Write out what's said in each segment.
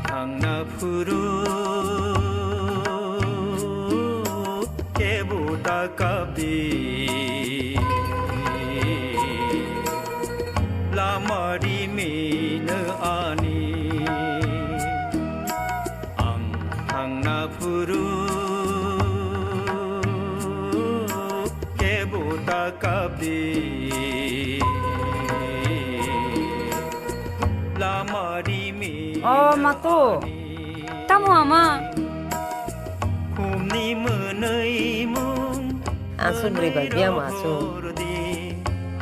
थांना फुरु केबुता काबी लामारी मेनो आनी आं थांना फुरु केबुता काबी लामारी matu tamu ama kumni menei mung asun riba dia masuk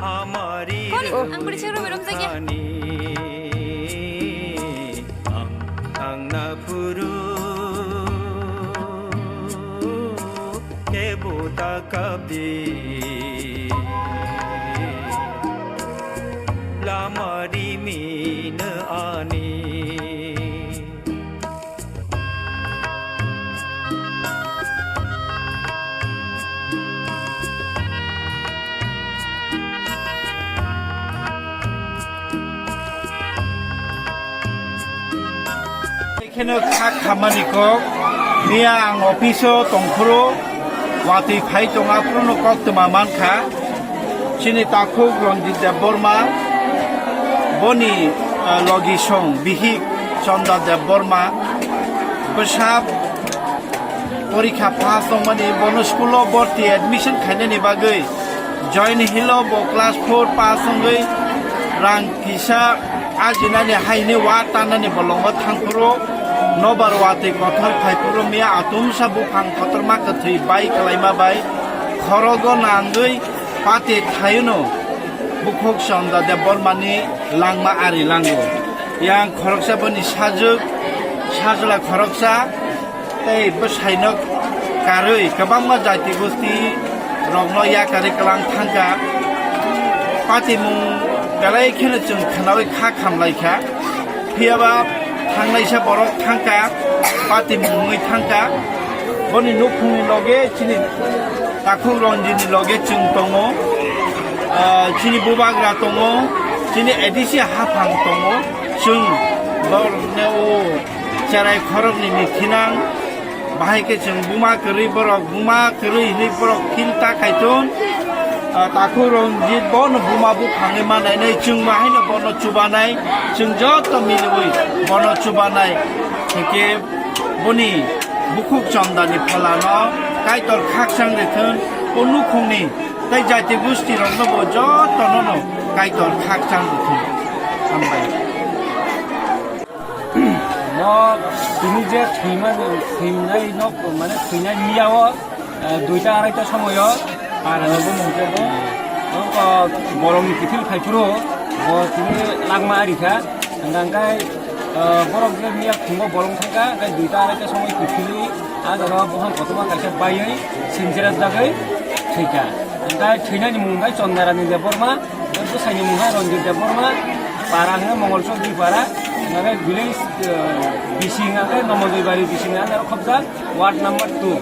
hamari ang bercakap belum saja ang napuru kebuta kabi lamari mina ani এখানে খামানিকো মিয়া আং অফিসও তংখুরো ওয়াতি phi টঙা পুরনো কক্তমা মানখা চিনি তাকুক রঞ্জিত দেব বর্মা বনি লগি সং বিহিক চন্দ্র দেব বর্মা বসাব পরীক্ষা পাস দংমানি বন স্কুলো ভর্তি এডমিশন খাইনানি বাগৈ জয়েন হিলো ব ক্লাস 4 পাস দंगै रां किसा आजिनानि हाइनि वा तानानि बलंगो थांपुरो नबार वाते कथर फाइपुरो मिया आतुम साबु फां खतरमा कथै बाइ कलाइमा बाइ खरगो नांगै पाते थायनो बुखक सन्दा दे बर्मानि लांमा आरि लांगो यां खरकसा बनि साजुक साजला खरकसा तै बसाइनक कारै गोबांमा जाति गोष्ठी रगनो या कारै कलां थांगा पाते मुं गालाय खेनो जों खानावै खा खामलायखा फियाबा थांनायसा बरक थांका पाति मुङै थांका बनि नखुंनि लगे चिनि ताखु रंजिनि लगे जों दङ चिनि बुबाग्रा दङ चिनि एदिसि हाफां दङ जों बरनेव चाराय खरगनि मिथिनां बाहायके जों बुमा करै बरक बुमा करै हिलै बरक खिलता खायथुन ताकु रंजित बन बुमाबु फाङै मानायनै जों माहायनो बन चुबानाय जों जत मिलुबै बन चुबानाय थेके बनि बुकुक चन्दानि फलानो काइतर खाकसां रेथोन अनुखुंनि तै जाति गुस्ति रंनो ब जत ननो काइतर खाकसां रेथोन हामबाय न तिनि जे थैनाय न माने थैनाय नियाव दुइटा आराइटा समय আর নবো মংকে বরংনি কিথিল ফাইপুরো তিনি লাগমা আরিখা গাঙ্গাই বরং যে মিয়া খুঙ্গো বরং থাকা গাই দুইটা আড়াইটা সময় কিথিলি আর বহান কতবা কাইসা বাইयै সিনজেরাত জাগাই থৈকা গাই থৈনানি মুंगाय চন্দারানি দেববর্মা বসাইনি মুंगाय রঞ্জিত দেববর্মা পারাঙ্গে মঙ্গলচক দুই পারা গাই ভিলেজ বিসিঙাকে নমজয়বাড়ি বিসিঙা খবজা ওয়ার্ড নাম্বার 2